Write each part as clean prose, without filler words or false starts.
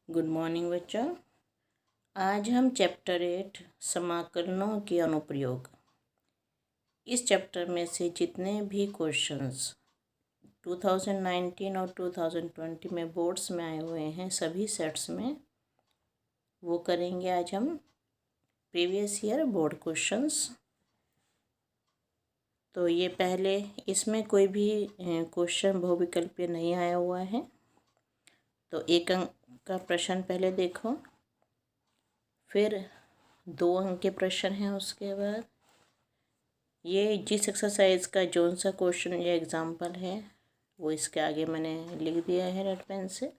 Good morning बच्चों। आज हम चैप्टर 8 समाकलनों के अनुप्रयोग, इस चैप्टर में से जितने भी क्वेश्चंस 2019 और 2020 में बोर्ड्स में आए हुए हैं सभी सेट्स में वो करेंगे आज हम प्रीवियस ईयर बोर्ड क्वेश्चंस। तो ये पहले इसमें कोई भी क्वेश्चन बहुविकल्पीय नहीं आया हुआ है, तो एक अंक का प्रश्न पहले देखो, फिर 2 अंक के प्रश्न हैं। उसके बाद ये जिस एक्सरसाइज का जौन सा क्वेश्चन या एग्जाम्पल है वो इसके आगे मैंने लिख दिया है रेड पेन से।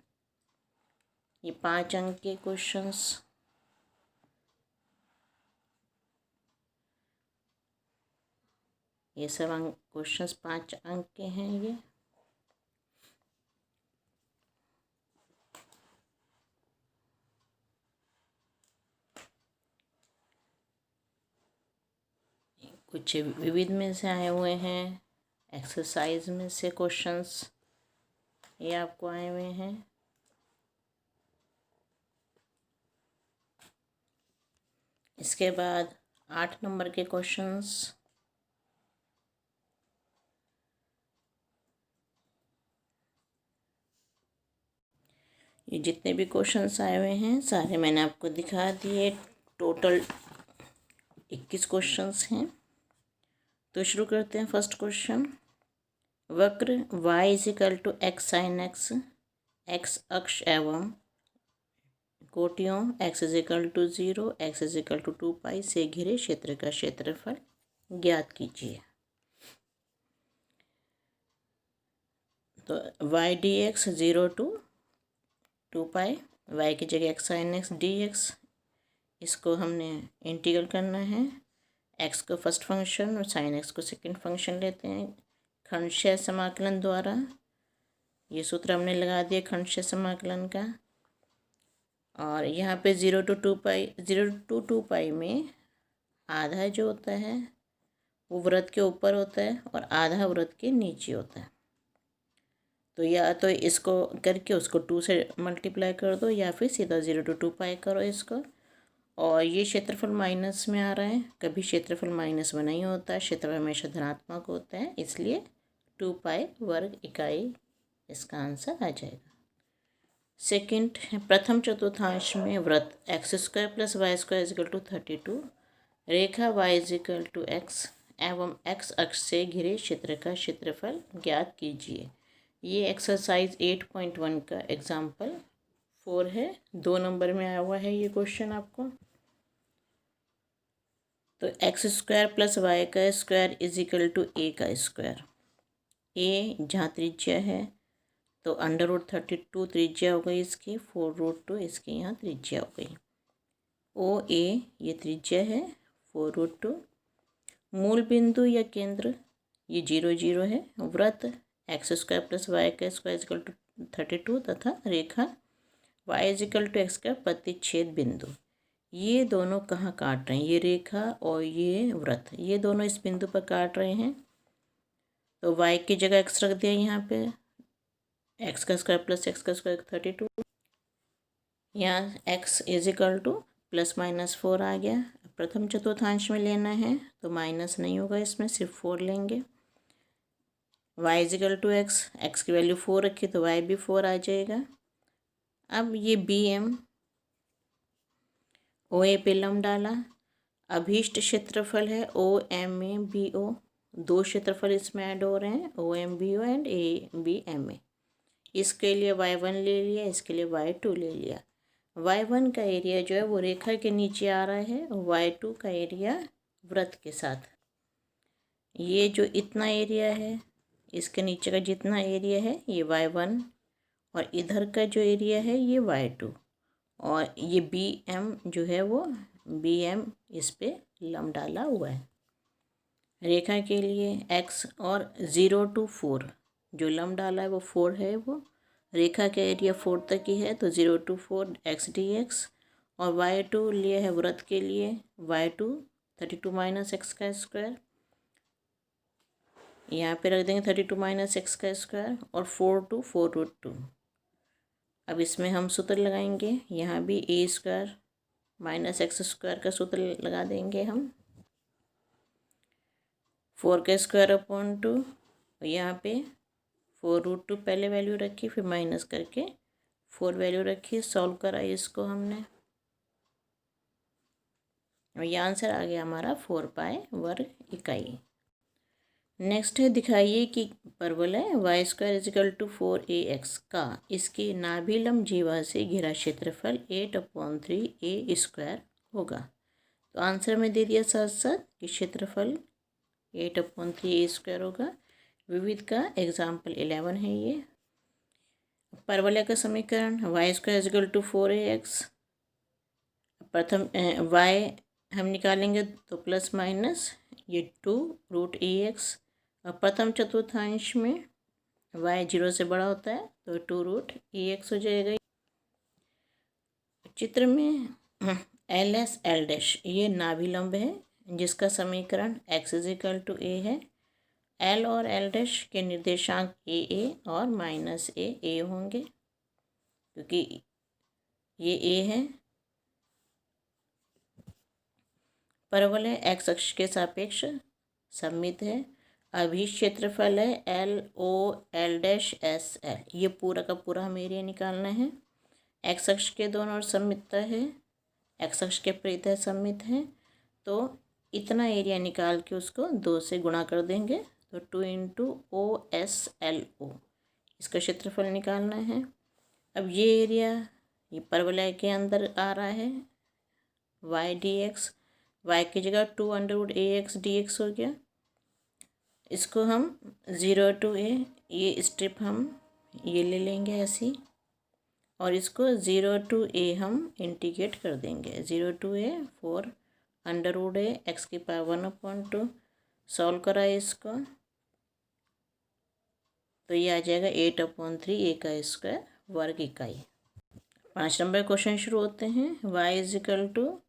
ये 5 अंक के क्वेश्चंस, ये सब अंक क्वेश्चंस 5 अंक के हैं। ये कुछ विविध में से आए हुए हैं, एक्सरसाइज में से क्वेश्चंस ये आपको आए हुए हैं। इसके बाद 8 नंबर के क्वेश्चंस, ये जितने भी क्वेश्चंस आए हुए हैं सारे मैंने आपको दिखा दिए। टोटल 21 क्वेश्चंस हैं। तो शुरू करते हैं। फर्स्ट क्वेश्चन, वक्र y is equal to X sine X, X अक्ष एवं कोटियों x is equal to 0, x is equal to 2 pi से घिरे क्षेत्र का क्षेत्रफल ज्ञात कीजिए। तो y डी एक्स 0 to 2 पाई, y की जगह X sine X D X, इसको हमने इंटीग्रल करना है। एक्स को फर्स्ट फंक्शन और साइन एक्स को सेकंड फंक्शन लेते हैं खंडशः समाकलन द्वारा। ये सूत्र हमने लगा दिया खंडशः समाकलन का। और यहाँ पे 0 to 2 पाई, 0 to 2 पाई में आधा जो होता है वो वृत्त के ऊपर होता है और आधा वृत्त के नीचे होता है। तो या तो इसको करके उसको 2 से मल्टीप्लाई कर दो या फिर सीधा 0 to 2 पाई करो इसको। और ये क्षेत्रफल माइनस में आ रहा है, कभी क्षेत्रफल माइनस में नहीं होता, क्षेत्रफल हमेशा धनात्मक होता है, इसलिए 2 पाई वर्ग इकाई इसका आंसर आ जाएगा। सेकंड, प्रथम चतुर्थांश में वृत्त X square plus Y square is equal to 32, रेखा वाई इजिकल टू एक्स एवं एक्स अक्ष से घिरे क्षेत्र का क्षेत्रफल ज्ञात कीजिए। ये एक्सरसाइज 8.1 का एग्जाम्पल 4 है। 2 नंबर में आया हुआ है ये क्वेश्चन आपको। तो एक्स स्क्वायर प्लस वाई का स्क्वायर इजिकल टू ए का स्क्वायर। ए जहाँ त्रिज्या है तो √32 त्रिज्या हो गई इसकी, 4√2 इसकी यहाँ त्रिज्या हो गई। ओ ए ये त्रिज्या है 4√2। मूल बिंदु या केंद्र ये 0 0 है। वृत्त एक्स स्क्वायर प्लस वाई का स्क्वायर इजिकल टू 32 तथा रेखा वाई इजिकल टू एक्स का प्रतिच्छेद बिंदु। ये दोनों कहाँ काट रहे हैं, ये रेखा और ये वृत्त, ये दोनों इस बिंदु पर काट रहे हैं। तो y की जगह x रख दिया यहाँ पे, x का स्क्वायर प्लस x का स्क्वायर 32, यहाँ x इजिकल टू ±4 आ गया। प्रथम चतुर्थांश में लेना है तो माइनस नहीं होगा, इसमें सिर्फ 4 लेंगे। y इजिकल टू x की वैल्यू 4 रखी तो y भी 4 आ जाएगा। अब ये BM OA पे लंब डाला, अभीष्ट क्षेत्रफल है OMA BO, 2 क्षेत्रफल इसमें ऐड हो रहे हैं OMBO एंड ABMA। इसके लिए y1 ले लिया, इसके लिए y2 ले लिया। y1 का एरिया जो है वो रेखा के नीचे आ रहा है और y2 का एरिया वृत्त के साथ। ये जो इतना एरिया है इसके नीचे का जितना एरिया है ये y1 और इधर का जो एरिया है ये y2 और ये BM जो है वो BM इस पे लंब डाला हुआ है। रेखा के लिए x और 0 to 4 जो लंब डाला है वो 4 है, वो रेखा का एरिया 4 तक ही है तो 0 to 4 x dx। और y2 लिए है वृत्त के लिए y2 32 माइनस एक्स का स्क्वायर, यहाँ पे रख देंगे 32 माइनस एक्स का स्क्वायर और 4 to 4√2। अब इसमें हम सूत्र लगाएंगे, यहाँ भी ए स्क्वायर माइनस एक्स स्क्वायर का सूत्र लगा देंगे हम। 4 का स्क्वायर अपॉन 2, और यहाँ पे 4√2 पहले वैल्यू रखी, फिर माइनस करके 4 वैल्यू रखी, सॉल्व करा इसको हमने, और ये आंसर आ गया हमारा 4 पाई वर्ग इकाई। नेक्स्ट है, दिखाइए कि परवलय y² = 4ax का इसकी नाभिलंब जीवा से घिरा क्षेत्रफल 8/3a² होगा। तो आंसर में दे दिया साथ साथ कि क्षेत्रफल 8/3a² होगा। विविध का एग्जाम्पल 11 है ये। परवलय का समीकरण y² = 4ax, प्रथम y हम निकालेंगे तो प्लस माइनस ये 2√ax, और प्रथम चतुर्थांश में y 0 से बड़ा होता है तो 2√ax हो जाएगा। चित्र में LS L' ये नाभिलंब है जिसका समीकरण x = a है। L और L' के निर्देशांक a और -a होंगे, क्योंकि ये a है। परवलय x अक्ष के सापेक्ष सममित है। अभी क्षेत्रफल है LOL'(SL), ये पूरा का पूरा हमें एरिया निकालना है। x अक्ष के दोनों ओर सममितता है, x अक्ष के परितः सममित है, तो इतना एरिया निकाल के उसको 2 से गुणा कर देंगे, तो 2 × OSLO इसका क्षेत्रफल निकालना है। अब ये एरिया ये परवलय के अंदर आ रहा है, y dx, y की जगह 2√ax dx हो गया। इसको हम 0 to a, ये स्ट्रिप हम ये ले लेंगे ऐसी, और इसको 0 to a हम इंटीग्रेट कर देंगे। 0 to a 4√a x⁴ 1/2 solve करा है इसको, तो ये आ जाएगा 8/3a² वर्ग इकाई। 5 नंबर क्वेश्चन शुरू होते हैं। y =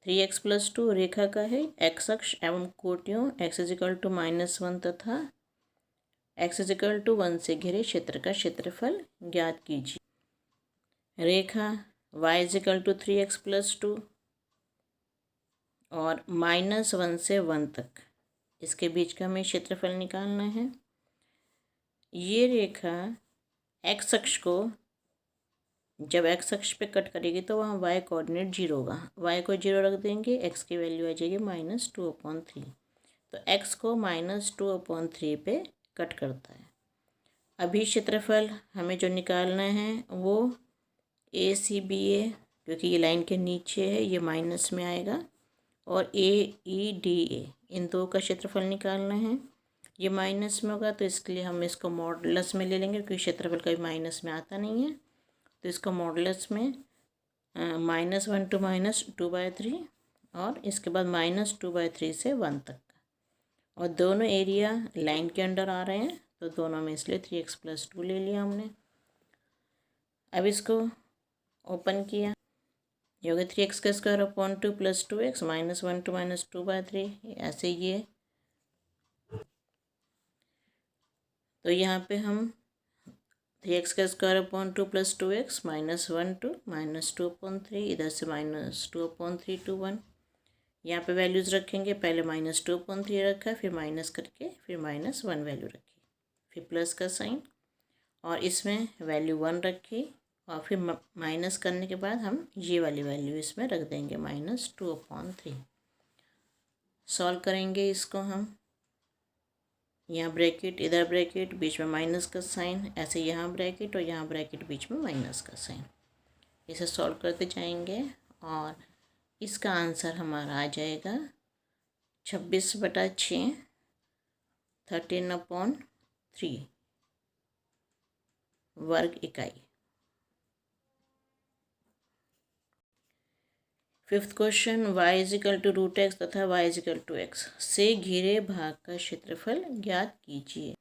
3x + 2 रेखा का है। x अक्ष एवं कोटियों x = -1 तथा x = 1 से घिरे क्षेत्र का क्षेत्रफल ज्ञात कीजिए। रेखा y = 3x + 2 और -1 से 1 तक, इसके बीच का हमें क्षेत्रफल निकालना है। ये रेखा x अक्ष को जब x अक्ष पे कट करेगी तो वहाँ y कोऑर्डिनेट 0 होगा, y को 0 रख देंगे, x की वैल्यू आ जाएगी -2/3, तो x को -2/3 पे कट करता है। अभी क्षेत्रफल हमें जो निकालना है वो ACBA, क्योंकि ये लाइन के नीचे है, ये माइनस में आएगा, और AEDA इन दो का क्षेत्रफल निकालना है। ये माइनस में होगा तो इसके लिए हम इसको मॉडुलस में ले लेंगे, क्योंकि क्षेत्रफल कभी माइनस में आता नहीं है, तो इसको मॉडुलस में -1 to -2/3 और इसके बाद -2/3 से 1 तक, और दोनों एरिया लाइन के अंडर आ रहे हैं, तो दोनों में इसलिए 3x + 2 ले लिया हमने। अब इसको ओपन किया, ये हो गया 3x² अपॉन 2 + 2x -1 to -2/3, ऐसे ये। तो यहाँ पे हम 3x² अपॉन 2 + 2x -1 to -2/3, इधर से -2/3 to 1, यहाँ पे वैल्यूज़ रखेंगे। पहले -2/3 रखा, फिर माइनस करके फिर -1 वैल्यू रखी, फिर प्लस का साइन, और इसमें वैल्यू 1 रखी, और फिर माइनस करने के बाद हम ये वाली वैल्यू इसमें रख देंगे -2/3। सॉल्व करेंगे इसको हम, यहाँ ब्रैकेट, इधर ब्रैकेट, बीच में माइनस का साइन, ऐसे यहाँ ब्रैकेट और यहाँ ब्रैकेट, बीच में माइनस का साइन, इसे सॉल्व करते जाएंगे, और इसका आंसर हमारा आ जाएगा 26/6 13/3 वर्ग इकाई। 5th क्वेश्चन, y = √x तथा y = x से घिरे भाग का क्षेत्रफल ज्ञात कीजिए।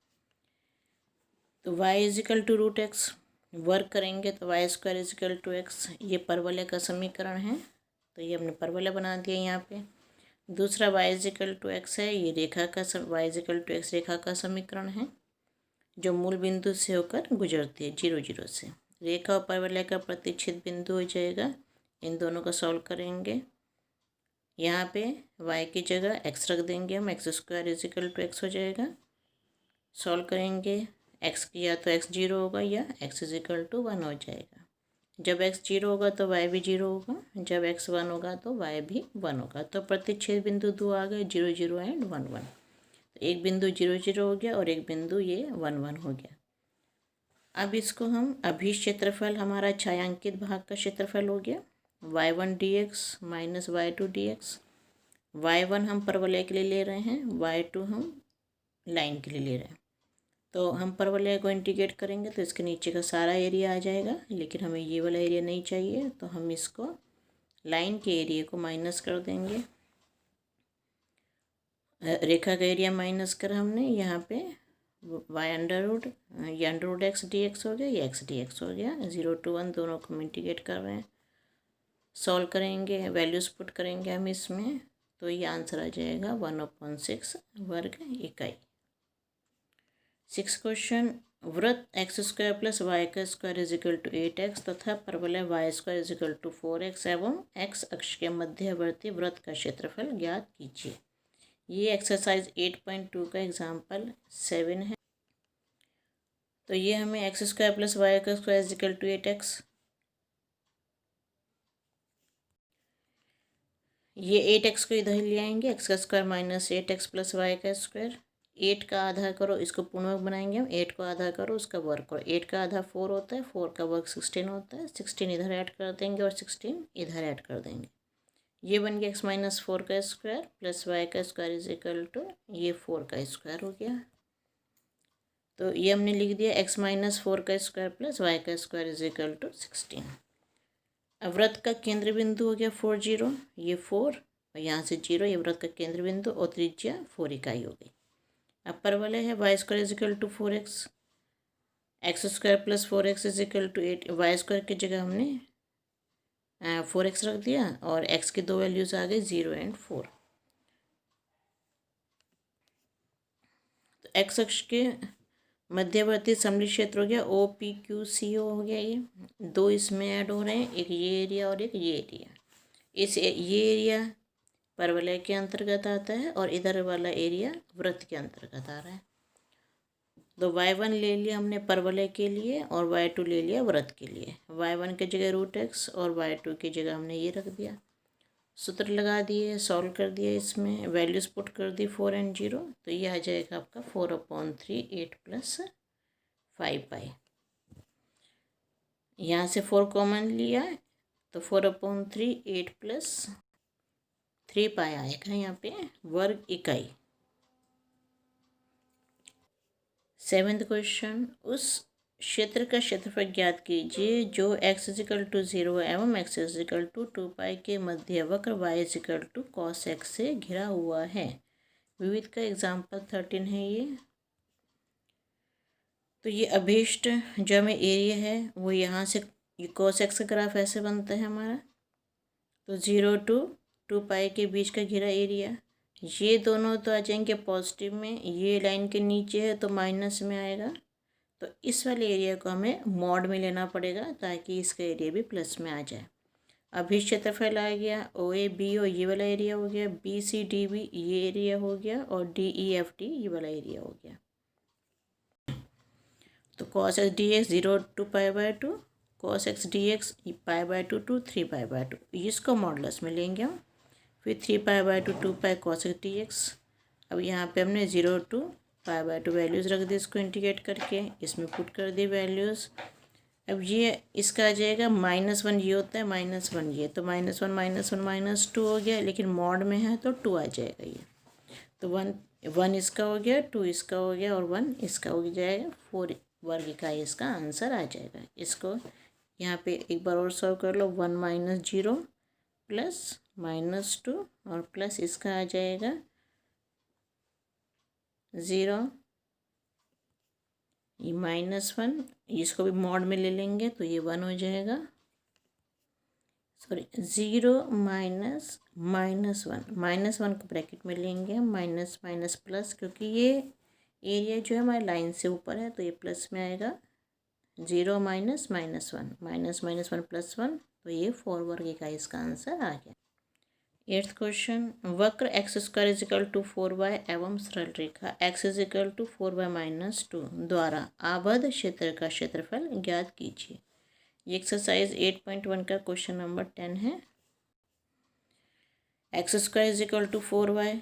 तो y = √x वर्क करेंगे तो y² = x, ये परवलय का समीकरण है, तो ये हमने परवलय बना दिया यहाँ पे। दूसरा y = x है, ये रेखा का y = x रेखा का समीकरण है, जो मूल बिंदु से होकर गुजरती है 0 0 से। रेखा और परवलय का प्रतिच्छेद बिंदु हो जाएगा। इन दोनों को सॉल्व करेंगे। यहाँ पे y की जगह x रख देंगे हम, x² इजिकल टू x हो जाएगा। सॉल्व करेंगे, x की या तो x 0 होगा या x इजिकल टू 1 हो जाएगा। जब x 0 होगा तो y भी 0 होगा, जब x 1 होगा तो y भी 1 होगा। तो प्रतिच्छेद बिंदु 2 आ गए, 0 0 एंड 1 1। तो एक बिंदु 0 0 हो गया और एक बिंदु ये 1 1 हो गया। अब इसको हम अभीष्ट क्षेत्रफल, हमारा छायांकित भाग का क्षेत्रफल हो गया y1 dx minus y2 dx। y1 हम परवलय के लिए ले रहे हैं, y2 हम लाइन के लिए ले रहे हैं। तो हम परवलय को इंटीग्रेट करेंगे तो इसके नीचे का सारा एरिया आ जाएगा, लेकिन हमें ये वाला एरिया नहीं चाहिए, तो हम इसको लाइन के एरिया को माइनस कर देंगे। रेखा का एरिया माइनस कर हमने यहाँ पे Y under root X D X हो गया, ये एक्स डी एक्स हो गया। 0 to 1 दोनों को हम इंटीग्रेट कर रहे हैं। सॉल्व करेंगे, वैल्यूज़ पुट करेंगे हम इसमें, तो ये आंसर आ जाएगा 1/6 वर्ग इकाई। 6 क्वेश्चन, वृत्त x² plus y² is equal to 8x तथा परवलय y² इजिकल टू 4x एवं x अक्ष के मध्यवर्ती वृत्त का क्षेत्रफल ज्ञात कीजिए। ये एक्सरसाइज 8.2 का एग्जाम्पल 7 है। तो ये हमें x² plus y² is equal to 8x, ये 8x को इधर ले आएंगे, x² minus 8x plus y²। 8 का आधा करो, इसको पूर्णवर्ग बनाएंगे हम। 8 को आधा करो, उसका वर्ग करो। 8 का आधा 4 होता है, 4 का वर्ग 16 होता है। 16 इधर ऐड कर देंगे और 16 इधर ऐड कर देंगे। ये बन गया x माइनस 4 का square plus y² is equal to ये 4 का स्क्वायर हो गया। तो ये हमने लिख दिया x माइनस 4 का square plus y² is equal to 16। अब वृत्त का केंद्र बिंदु हो गया 4 0, ये 4 और यहाँ से 0, ये वृत्त का केंद्र बिंदु और त्रिज्या 4 इकाई हो गई। अब परवलय है y² is equal to 4x, x² plus 4x is equal to 8। y² की जगह हमने 4x रख दिया और x की दो वैल्यूज आ गई 0 एंड 4। तो x अक्ष के मध्यवर्ती समतल क्षेत्र हो गया OPQCO हो गया। ये दो इसमें ऐड हो रहे हैं, एक ये एरिया और एक ये एरिया। ये एरिया परवलय के अंतर्गत आता है और इधर वाला एरिया वृत्त के अंतर्गत आ रहा है। तो y1 ले लिया हमने परवलय के लिए और y2 ले लिया वृत्त के लिए। y1 की जगह √x और y2 की जगह हमने ये रख दिया। सूत्र लगा दिए, सॉल्व कर दिया, इसमें वैल्यूज़ पुट कर दी 4 एंड 0। तो ये आ जाएगा आपका 4/3 8 प्लस 5π। यहाँ से 4 कॉमन लिया तो 4/3 8 प्लस 3π आएगा यहाँ पे वर्ग इकाई। 7th क्वेश्चन, उस क्षेत्र का क्षेत्रफल ज्ञात कीजिए जो x इजिकल टू 0 एवं x इजिकल टू 2π के मध्य वक्र y is equal to cos x से घिरा हुआ है। विविध का एग्जाम्पल 13 है ये। तो ये अभीष्ट जो हमें एरिया है वो यहाँ से, ये cos x का ग्राफ ऐसे बनता है हमारा। तो 0 to 2π के बीच का घिरा एरिया, ये दोनों तो आ जाएंगे पॉजिटिव में, ये लाइन के नीचे है तो माइनस में आएगा। तो इस वाले एरिया को हमें मॉड में लेना पड़ेगा ताकि इसका एरिया भी प्लस में आ जाए। अभी क्षेत्रफल आ गया OABO, ये वाला एरिया हो गया, BCDB ये एरिया हो गया और DEFD ये वाला एरिया हो गया। तो cos x dx 0 to π/2, cos x dx π/2 to 3π/2, इसको मॉडुलस में लेंगे हम। फिर 3π/2 2π cos x dx। अब यहाँ पे हमने 0 to π/2 वैल्यूज़ रख दी, इसको इंटीग्रेट करके इसमें पुट कर दी वैल्यूज़। अब ये इसका आ जाएगा -1, ये होता है -1 ये, तो -1 -1 -2 हो गया, लेकिन मॉड में है तो 2 आ जाएगा ये। तो 1 इसका हो गया, 2 इसका हो गया और 1 इसका हो जाएगा। 4 वर्ग इकाई इसका आंसर आ जाएगा। इसको यहाँ पे एक बार और सॉल्व कर लो। 1 - 0 प्लस -2 और प्लस इसका आ जाएगा 0, ये -1, इसको भी मॉड में ले लेंगे तो ये 1 हो जाएगा। सॉरी 0 -1 को ब्रैकेट में लेंगे हम, माइनस माइनस प्लस, क्योंकि ये एरिया जो है हमारी लाइन से ऊपर है तो ये प्लस में आएगा 0 minus minus one, minus minus one plus one, तो ये 4 वर्ग इकाई इसका आंसर आ गया। 8th क्वेश्चन, वक्र x square is equal to 4y एवं सरल रेखा x is equal to 4y minus 2 द्वारा आबद्ध क्षेत्र का क्षेत्रफल ज्ञात कीजिए। ये एक्सरसाइज 8.1 का क्वेश्चन नंबर 10 है। X square is equal to 4y,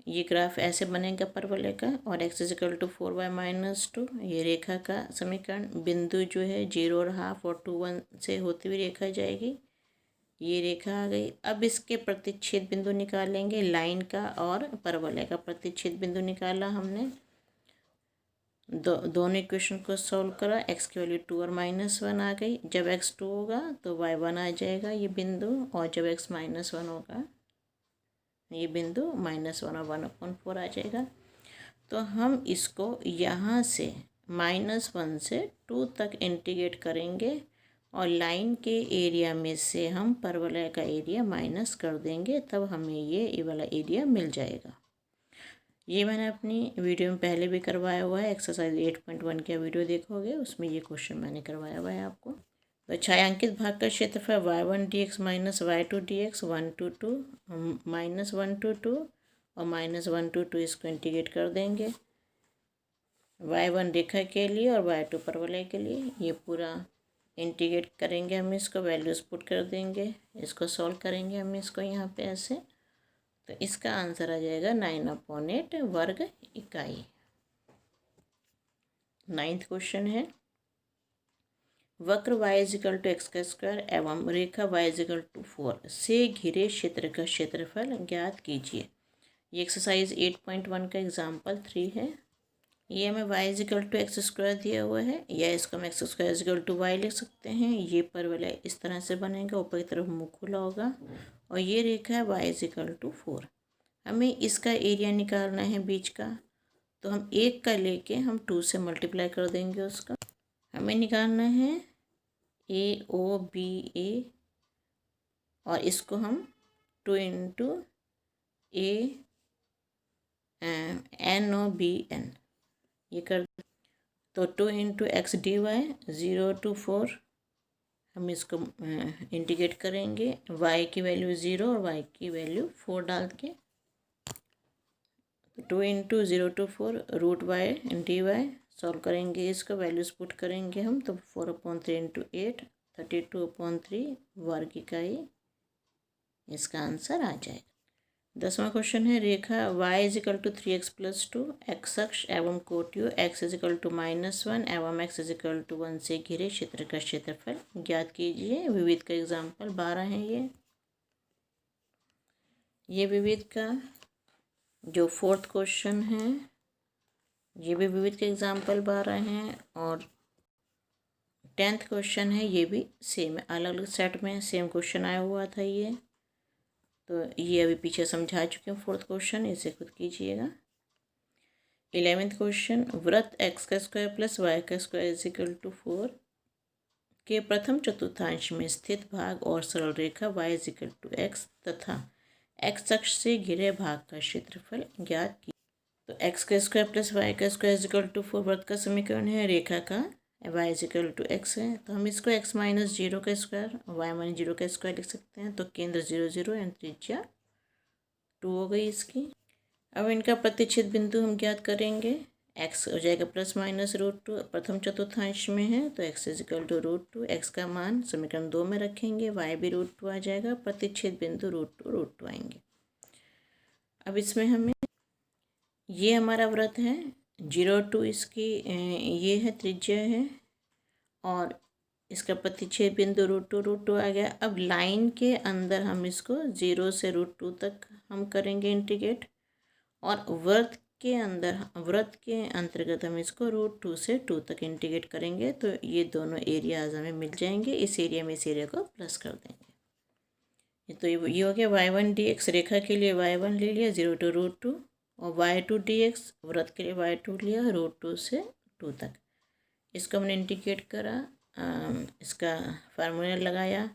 ये ग्राफ ऐसे बनेगा परवलय का, और x is equal to 4y minus 2, ये रेखा का समीकरण। बिंदु जो है 0 और हाफ और 2 1 से होती हुई रेखा जाएगी, ये रेखा आ गई। अब इसके प्रतिच्छेद बिंदु निकालेंगे, लाइन का और परवलय का प्रतिच्छेद बिंदु निकाला हमने। दोनों इक्वेशन को सॉल्व करा, x की वैल्यू 2 और माइनस 1 आ गई। जब x 2 होगा तो y 1 आ जाएगा ये बिंदु, और जब x माइनस 1 होगा ये बिंदु माइनस 1 और 1/4 आ जाएगा। तो हम इसको यहाँ से -1 से 2 तक इंटीग्रेट करेंगे, और लाइन के एरिया में से हम परवलय का एरिया माइनस कर देंगे, तब हमें ये वाला एरिया मिल जाएगा। ये मैंने अपनी वीडियो में पहले भी करवाया हुआ है, एक्सरसाइज 8.1 का वीडियो देखोगे उसमें ये क्वेश्चन मैंने करवाया हुआ है आपको। तो छायांकित भाग का क्षेत्रफल y1 dx minus y2 dx 1 to 2 minus 1 to 2 और माइनस 1 to 2, इसको इंटीग्रेट कर देंगे। y1 रेखा के लिए और y2 परवलय के लिए, ये पूरा इंटीग्रेट करेंगे हम, इसको वैल्यूज पुट कर देंगे, इसको सॉल्व करेंगे हम इसको यहाँ पे ऐसे, तो इसका आंसर आ जाएगा 9/8 वर्ग इकाई। 9th क्वेश्चन है, वक्र y इजिकल टू एक्स का स्क्वायर एवं रेखा y इजिकल टू 4 से घिरे क्षेत्र का क्षेत्रफल ज्ञात कीजिए। ये एक्सरसाइज 8.1 का एग्जाम्पल 3 है। ये हमें y is equal to X square दिया हुआ है, या इसको हम X square is equal to y लिख सकते हैं। ये परवलय इस तरह से बनेगा, ऊपर की तरफ मुँह खुला होगा, और ये रेखा है y इजिकल टू 4। हमें इसका एरिया निकालना है बीच का, तो हम 1 का लेके हम 2 से मल्टीप्लाई कर देंगे उसका। हमें निकालना है AOBA, और इसको हम 2 इंटू NOBN ये कर, तो 2 into X D Y 0 to 4, हम इसको इंटीग्रेट करेंगे। y की वैल्यू 0 और y की वैल्यू 4 डाल के, 2 into 0 to 4 root Y D Y solve करेंगे, इसको वैल्यूज पुट करेंगे हम, तो 4/3 इंटू 8 32/3 वर्ग इकाई इसका आंसर आ जाएगा। 10वां क्वेश्चन है, रेखा y is equal to 3x plus 2 X अक्ष एवं कोटियों x इजिकल टू -1 एवं x इजिकल टू 1 से घिरे क्षेत्र का क्षेत्रफल ज्ञात कीजिए। विविध का एग्जाम्पल 12 है। ये विविध का जो 4th क्वेश्चन है, ये भी विविध के एग्जाम्पल 12 हैं, और 10th क्वेश्चन है, ये भी सेम है, अलग अलग सेट में सेम क्वेश्चन आया हुआ था ये, तो ये अभी पीछे समझा चुके हैं 4th क्वेश्चन, इसे खुद कीजिएगा। 11th क्वेश्चन, वृत्त एक्स का स्क्वायर प्लस वाई का स्क्वायर इजिकल टू 4 के प्रथम चतुर्थांश में स्थित भाग और सरल रेखा y इजिकल टू एक्स तथा एक्स अक्ष से घिरे भाग का क्षेत्रफल ज्ञात की। तो एक्स का स्क्वायर प्लस वाई का स्क्वायर इजिकल टू 4 वृत्त का समीकरण है, रेखा का y इजिकल टू एक्स है, तो हम इसको x माइनस 0 का स्क्वायर y माइनस 0 का स्क्वायर लिख सकते हैं। तो केंद्र 0 0 एंड त्रिज्या 2 हो गई इसकी। अब इनका प्रतिच्छेद बिंदु हम ज्ञात करेंगे। x हो जाएगा प्लस माइनस √2, प्रथम चतुर्थांश में है, तो x इजिकल टू √2, x का मान समीकरण 2 में रखेंगे, y भी √2 आ जाएगा, प्रतिच्छेद बिंदु √2 आएंगे। अब इसमें हमें ये हमारा वृत्त है 0 2, इसकी ये है त्रिज्या है, और इसका प्रतिच्छेद बिंदु √2 आ गया। अब लाइन के अंदर हम इसको 0 से √2 तक हम करेंगे इंटीग्रेट, और वृत्त के अंतर्गत हम इसको √2 से 2 तक इंटीग्रेट करेंगे, तो ये दोनों एरियाज हमें मिल जाएंगे। इस एरिया में इस एरिया को प्लस कर देंगे। तो ये हो गया y1 dx, रेखा के लिए y1 ले लिया 0 to √2, और y2 dx वृत्त के लिए y2 लिया √2 से 2 तक। इसको हमने इंटीग्रेट करा, इसका फार्मूला लगाया,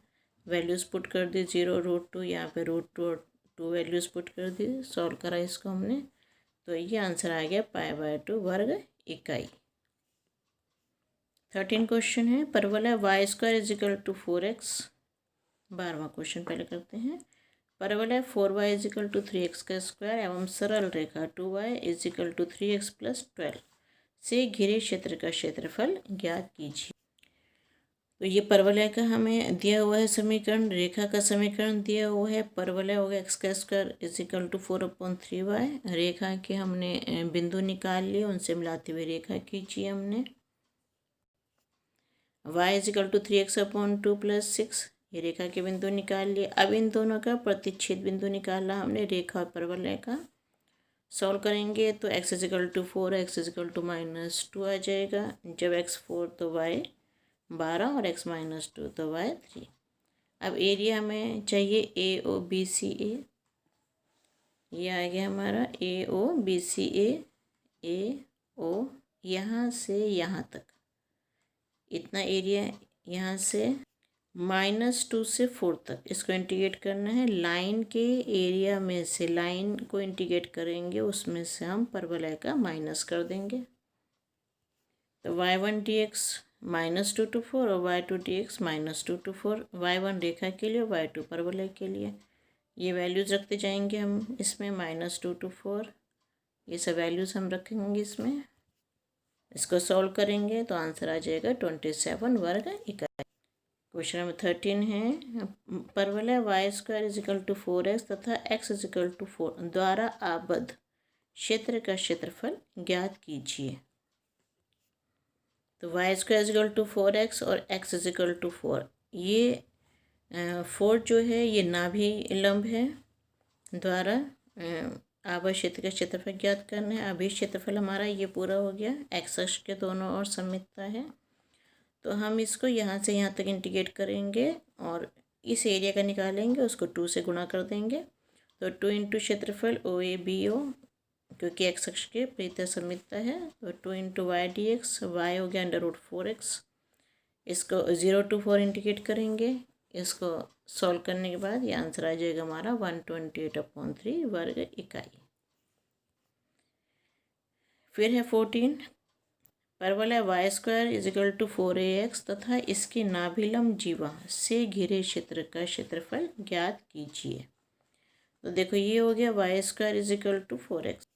वैल्यूज़ पुट कर दी, 0 √2, यहाँ पे √2 और 2 वैल्यूज़ पुट कर दी, सॉल्व करा इसको हमने, तो ये आंसर आ गया π/2 वर्ग इकाई। 13 क्वेश्चन है। परवलय Y square is equal to 4x। 12वां क्वेश्चन पहले करते हैं। परवलय 4y is equal to 3x का स्क्वायर एवं सरल रेखा 2y is equal to 3x plus 12 से घिरे क्षेत्र का क्षेत्रफल ज्ञात कीजिए। तो ये परवलय का हमें दिया हुआ है समीकरण, रेखा का समीकरण दिया हुआ है। परवलय हो गया एक्स का square is equal to 4/3y। रेखा के हमने बिंदु निकाल लिए, उनसे मिलाते हुए रेखा खींची हमने। y is equal to 3x/2 plus 6, ये रेखा के बिंदु निकाल लिए। अब इन दोनों का प्रतिच्छेद बिंदु निकाला हमने रेखा और परवलय का। सॉल्व करेंगे तो x is equal to 4, x is equal to -2 आ जाएगा। जब x 4 तो y 12 और x -2 तो y 3। अब एरिया हमें चाहिए AOBCA। ये आ गया हमारा AOBCA। AO यहाँ से यहाँ तक इतना एरिया, यहाँ से -2 से 4 तक इसको इंटीग्रेट करना है। लाइन के एरिया में से लाइन को इंटीग्रेट करेंगे, उसमें से हम परवलय का माइनस कर देंगे। तो y1 dx -2 to 4 और y2 dx -2 to 4। y1 रेखा के लिए, y2 परवलय के लिए। ये वैल्यूज़ रखते जाएंगे हम इसमें, -2 to 4 ये सब वैल्यूज़ हम रखेंगे इसमें। इसको सॉल्व करेंगे तो आंसर आ जाएगा 27 वर्ग इकाई। क्वेश्चन नंबर 13 है। परवलय Y square is equal to 4x तथा x इज इक्वल टू 4 द्वारा आबद्ध क्षेत्र का क्षेत्रफल ज्ञात कीजिए। तो y square is equal to 4x और x इज इक्वल टू 4। ये 4 जो है ये नाभि लंब है द्वारा आबद्ध क्षेत्र का क्षेत्रफल ज्ञात करना है। अभी क्षेत्रफल हमारा ये पूरा हो गया, एक्स अक्ष के दोनों ओर सममितता है। तो हम इसको यहाँ से यहाँ तक इंटीग्रेट करेंगे और इस एरिया का निकालेंगे, उसको 2 से गुणा कर देंगे। तो 2 इंटू क्षेत्रफल OABO, क्योंकि एक्स अक्ष के प्रीत सममितता है, तो 2 इंटू वाई dx, y हो गया √4x। इसको 0 to 4 इंटीग्रेट करेंगे। इसको सॉल्व करने के बाद ये आंसर आ जाएगा हमारा 128/3 वर्ग इकाई। फिर है 14। परवलय Y square is equal to 4ax तथा इसकी नाभिलंब जीवा से घिरे क्षेत्र का क्षेत्रफल ज्ञात कीजिए। तो देखो ये हो गया y square is equal to 4x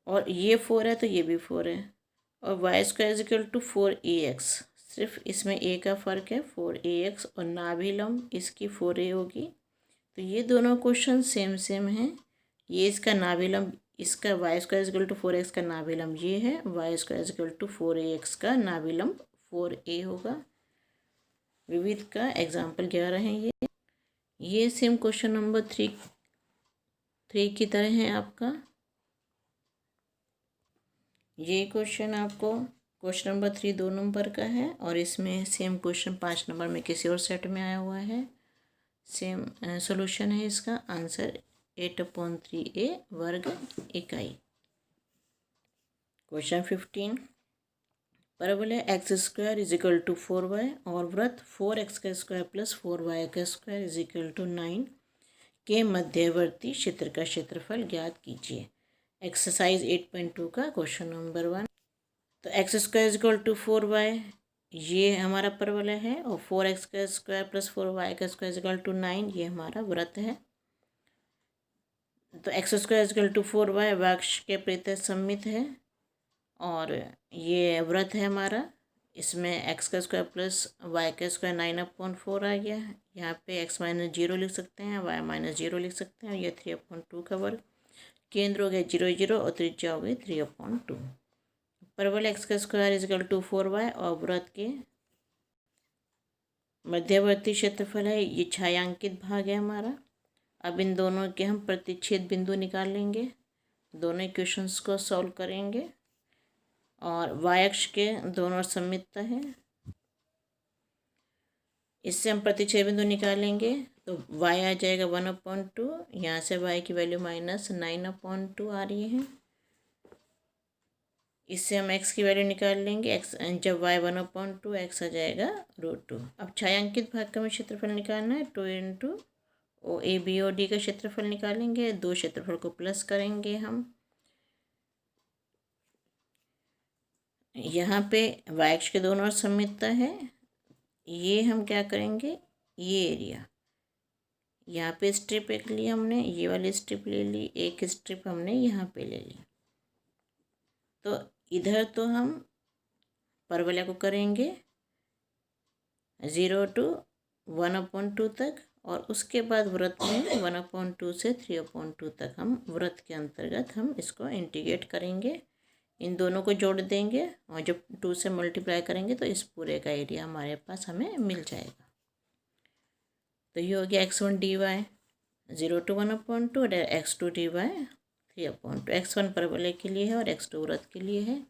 और ये 4 है तो ये भी 4 है, और y square is equal to 4ax, सिर्फ इसमें a का फ़र्क है 4ax, और नाभिलंब इसकी 4a होगी। तो ये दोनों क्वेश्चन सेम सेम हैं। ये इसका नाभिलंब, इसका y square is equal to 4x का नाभिलंब ये है, y square is equal to 4ax का नाभिलंब 4a होगा। विविध का एग्जाम्पल 11 है ये सेम क्वेश्चन नंबर 3 की तरह है आपका। ये क्वेश्चन आपको क्वेश्चन नंबर 3 2 नंबर का है, और इसमें सेम क्वेश्चन 5 नंबर में किसी और सेट में आया हुआ है। सेम सॉल्यूशन है इसका, आंसर 8/3a वर्ग इकाई। क्वेश्चन 15। परवलय x square is equal to 4y और वृत्त 4x का स्क्वायर प्लस 4y का स्क्वायर इज इक्वल टू 9 के मध्यवर्ती क्षेत्र का क्षेत्रफल ज्ञात कीजिए। एक्सरसाइज 8.2 का क्वेश्चन नंबर 1। तो x square is equal to 4y ये हमारा परवलय है, और 4x का स्क्वायर प्लस 4y का स्क्वायर इज इक्वल टू 9 ये हमारा वृत्त है। तो x square is equal to 4y वाक्ष के प्रीत सममित है, और ये वृत्त है हमारा। इसमें एक्स का स्क्वायर प्लस वाई का स्क्वायर 9/4 आ गया। यहाँ पे x -0 लिख सकते हैं, y -0 लिख सकते हैं, और ये 3/2 का वर्ग। केंद्र हो गया 0 0 और त्रिज्या हो गई 3/2। परवल एक्स का square is equal to 4y और वृत्त के मध्यवर्ती क्षेत्रफल है, ये छायांकित भाग है हमारा। अब इन दोनों के हम प्रतिच्छेद बिंदु निकालेंगे, दोनों इक्वेशंस को सॉल्व करेंगे, और y अक्ष के दोनों सममितता है, इससे हम प्रतिच्छेद बिंदु निकालेंगे। तो y आ जाएगा 1/2, यहाँ से y की वैल्यू -9/2 आ रही है। इससे हम x की वैल्यू निकाल लेंगे, x जब y 1/2, x आ जाएगा √2। अब छायांकित भाग का हमें क्षेत्रफल निकालना है, 2 इंटू OABOD का क्षेत्रफल निकालेंगे। दो क्षेत्रफल को प्लस करेंगे हम, यहाँ पे वाई अक्ष के दोनों ओर सममितता है। ये हम क्या करेंगे, ये एरिया यहाँ पे स्ट्रिप एक ली हमने, ये वाली स्ट्रिप ले ली, एक स्ट्रिप हमने यहाँ पे ले ली। तो इधर तो हम परवलय को करेंगे 0 to 1/2 तक, और उसके बाद वृत्त में 1/2 से 3/2 तक हम वृत्त के अंतर्गत हम इसको इंटीग्रेट करेंगे। इन दोनों को जोड़ देंगे और जब 2 से मल्टीप्लाई करेंगे तो इस पूरे का एरिया हमारे पास हमें मिल जाएगा। तो ये हो गया x1 dy 0 to 1/2 और x2 dy 3/2। x1 परवलय के लिए है और x2 वृत्त के लिए है।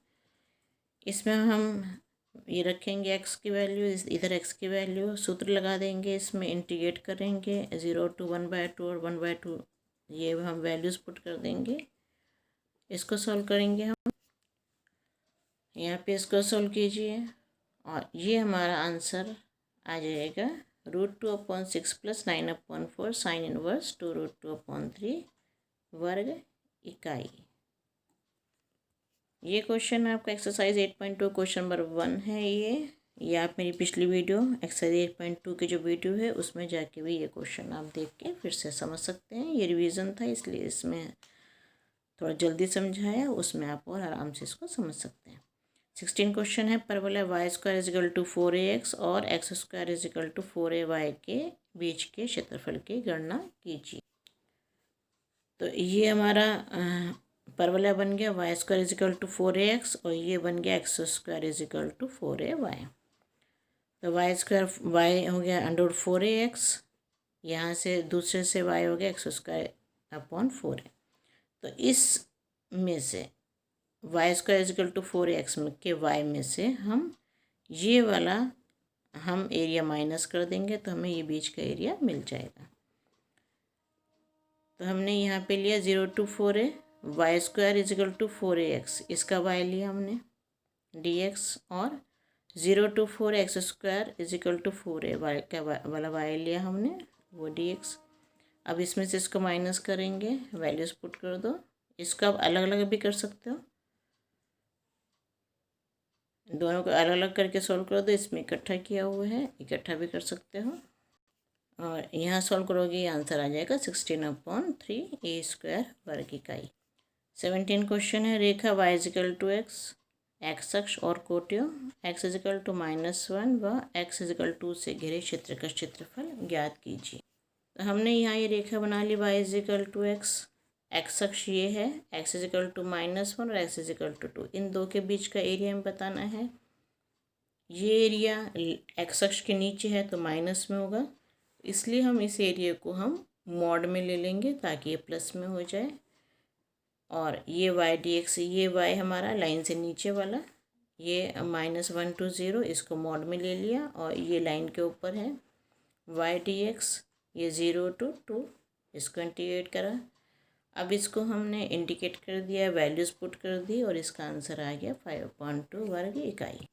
इसमें हम ये रखेंगे x की वैल्यू, इधर x की वैल्यू, सूत्र लगा देंगे, इसमें इंटीग्रेट करेंगे 0 to 1/2 और 1/2, ये हम वैल्यूज़ पुट कर देंगे। इसको सॉल्व करेंगे हम, यहाँ पे इसको सॉल्व कीजिए और ये हमारा आंसर आ जाएगा √2/6 + 9/4 sin इनवर्स 2√2/3 वर्ग इकाई। ये क्वेश्चन आपका एक्सरसाइज 8.2 क्वेश्चन नंबर 1 है। ये आप मेरी पिछली वीडियो एक्सरसाइज 8.2 की जो वीडियो है उसमें जाके भी ये क्वेश्चन आप देख के फिर से समझ सकते हैं। ये रिवीजन था इसलिए इसमें थोड़ा जल्दी समझाया, उसमें आप और आराम से इसको समझ सकते हैं। 16 क्वेश्चन है, परवलय y² = 4ax और x² = 4ay के बीच के क्षेत्रफल की गणना कीजिए। तो ये हमारा परवलय बन गया y² = 4ax और ये बन गया x² = 4ay। तो y हो गया √4ax, यहाँ से दूसरे से y हो गया x²/4a। तो इस में से y² = 4ax में के y में से हम ये वाला हम एरिया माइनस कर देंगे तो हमें ये बीच का एरिया मिल जाएगा। तो हमने यहाँ पे लिया 0 to 4a, y² = 4ax, इसका y लिया हमने dx, और 0 to 4 x² = 4a y का वाला y लिया हमने, वो dx। अब इसमें से इसको माइनस करेंगे, वैल्यूज़ पुट कर दो। इसको आप अलग अलग भी कर सकते हो, दोनों को अलग अलग करके सॉल्व कर दो। इसमें इकट्ठा किया हुआ है, इकट्ठा भी कर सकते हो, और यहाँ सॉल्व करोगे आंसर आ जाएगा 16/3 a² वर्ग इकाई। 17 क्वेश्चन है, रेखा y = x, x अक्ष और कोटियों x = -1 व x = 2 से घिरे क्षेत्र का क्षेत्रफल ज्ञात कीजिए। तो हमने यहाँ ये रेखा बना ली y = x, x अक्ष ये है, x = -1 और x = 2, इन दो के बीच का एरिया हमें बताना है। ये एरिया x अक्ष के नीचे है तो माइनस में होगा, इसलिए हम इस एरिया को हम मॉड में ले लेंगे ताकि ये प्लस में हो जाए। और ये y dx, ये y हमारा लाइन से नीचे वाला, ये -1 to 0, इसको मॉड में ले लिया, और ये लाइन के ऊपर है y dx, ये 0 to 2, इसको इंटीग्रेट करा। अब इसको हमने इंडिकेट कर दिया, वैल्यूज़ पुट कर दी, और इसका आंसर आ गया 5/2 वर्ग इकाई।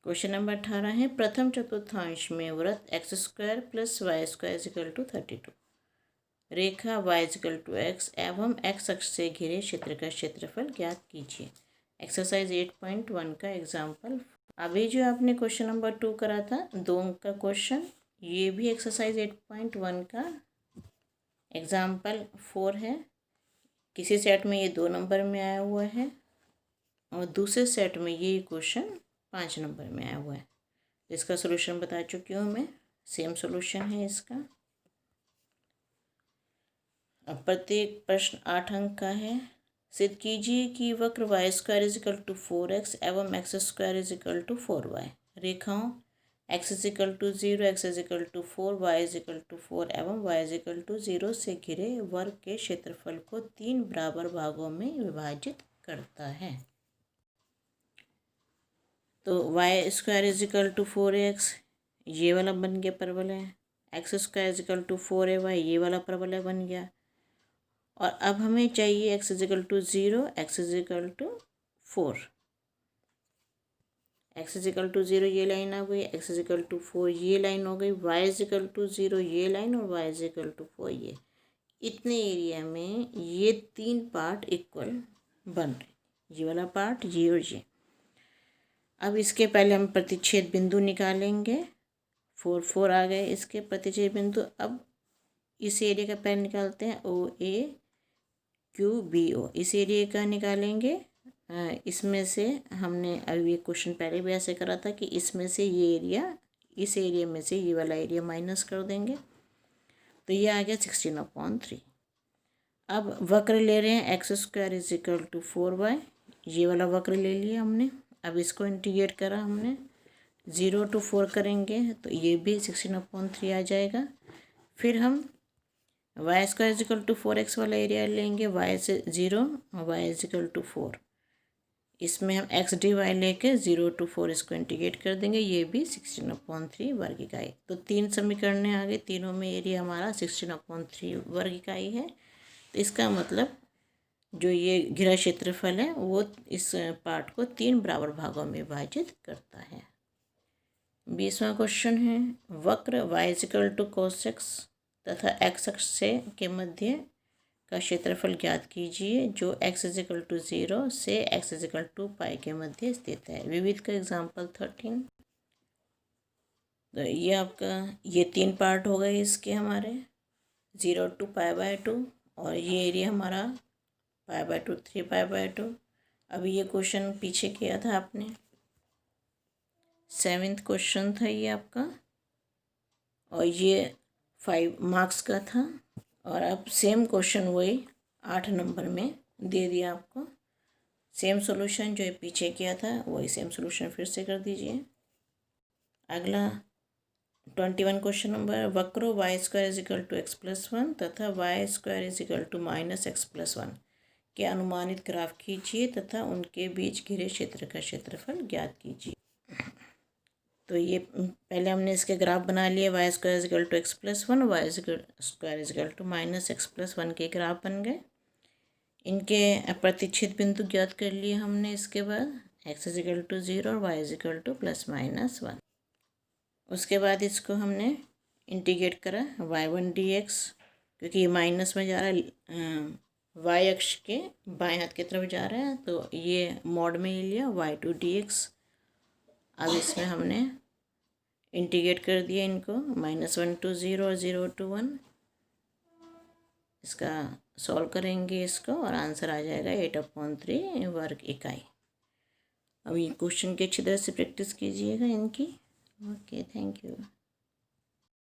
क्वेश्चन नंबर 18 है, प्रथम चतुर्थांश में वृत्त x² + y² = 32, रेखा y = x एवं x अक्ष से घिरे क्षेत्र का क्षेत्रफल ज्ञात कीजिए। एक्सरसाइज 8.1 का एग्जाम्पल। अभी जो आपने क्वेश्चन नंबर 2 करा था 2 अंक का क्वेश्चन, ये भी एक्सरसाइज 8.1 का एग्जाम्पल 4 है। किसी सेट में ये 2 नंबर में आया हुआ है और दूसरे सेट में ये क्वेश्चन 5 नंबर में आया हुआ है। इसका सोल्यूशन बता चुकी हूँ मैं, सेम सोल्यूशन है इसका। अब प्रत्येक प्रश्न 8 अंक का है। सिद्ध कीजिए कि वक्र y² = 4x एवं x² = 4y, रेखाओं x = 0, x = 4, y = 4 एवं y = 0 से घिरे वर्ग के क्षेत्रफल को 3 बराबर भागों में विभाजित करता है। तो y² = 4x, ये वाला बन गया परवलय, x² = 4ay, ये वाला परवलय बन गया। और अब हमें चाहिए x = 0, x = 4, x = 0 ये लाइन आ गई, x = 4 ये लाइन हो गई, y = 0 ये लाइन और y = 4 ये। इतने एरिया में ये 3 पार्ट इक्वल बन रहे, ये वाला पार्ट, ये और ये। अब इसके पहले हम प्रतिच्छेद बिंदु निकालेंगे। 4 4 आ गए इसके प्रतिच्छेद बिंदु। अब इस एरिया का पहले निकालते हैं, ओ ए क्यू बी ओ। इस एरिया का निकालेंगे। इसमें से हमने अभी ये क्वेश्चन पहले भी ऐसे करा था कि इसमें से ये एरिया, इस एरिया में से ये वाला एरिया माइनस कर देंगे, तो ये आ गया 16/3। अब वक्र ले रहे हैं x² = 4y। ये वाला वक्र ले लिया हमने। अब इसको इंटीग्रेट करा हमने, 0 to 4 करेंगे तो ये भी 16/3 आ जाएगा। फिर हम y² = 4x वाला एरिया लेंगे, y से 0 और y = 4। इसमें हम x dy लेके 0 to 4 इसको इंटीग्रेट कर देंगे, ये भी 16/3 वर्ग इकाई। तो 3 समीकरणें आ गई, तीनों में एरिया हमारा 16/3 वर्ग इकाई है। तो इसका मतलब जो ये घिरा क्षेत्रफल है वो इस पार्ट को 3 बराबर भागों में विभाजित करता है। 20वां क्वेश्चन है, वक्र y = cos x तथा x अक्ष से के मध्य का क्षेत्रफल ज्ञात कीजिए जो x = 0 से x = पाई के मध्य स्थित है। विविध का एग्जाम्पल 13। तो ये आपका ये 3 पार्ट हो गए इसके हमारे, 0 to π/2, और ये एरिया हमारा π/2 3 π/2। अभी ये क्वेश्चन पीछे किया था आपने, 7th क्वेश्चन था ये आपका, और ये 5 मार्क्स का था। और अब सेम क्वेश्चन वही 8 नंबर में दे दिया आपको। सेम सॉल्यूशन जो पीछे किया था वही सेम सॉल्यूशन फिर से कर दीजिए। अगला 21 क्वेश्चन नंबर, वक्रों y² = x+1 तथा y² = -x+1 के अनुमानित ग्राफ खींचिए तथा उनके बीच घिरे क्षेत्र का क्षेत्रफल ज्ञात कीजिए। तो ये पहले हमने इसके ग्राफ बना लिए, y² = x+1, y² = -x+1 के ग्राफ बन गए। इनके प्रतिच्छेद बिंदु ज्ञात कर लिए हमने। इसके बाद x = 0 और y = ±1। उसके बाद इसको हमने इंटीग्रेट करा y1 dx, क्योंकि ये माइनस में जा रहा है, y अक्ष के बाएं हाथ की तरफ जा रहा है, तो ये मॉड में ही लिया y2 dx। अब इसमें हमने इंटीग्रेट कर दिया इनको, -1 to 0 और 0 to 1। इसका सॉल्व करेंगे इसको और आंसर आ जाएगा 8/3 वर्ग इकाई। अब ये क्वेश्चन की अच्छी तरह से प्रैक्टिस कीजिएगा इनकी। Okay, thank you.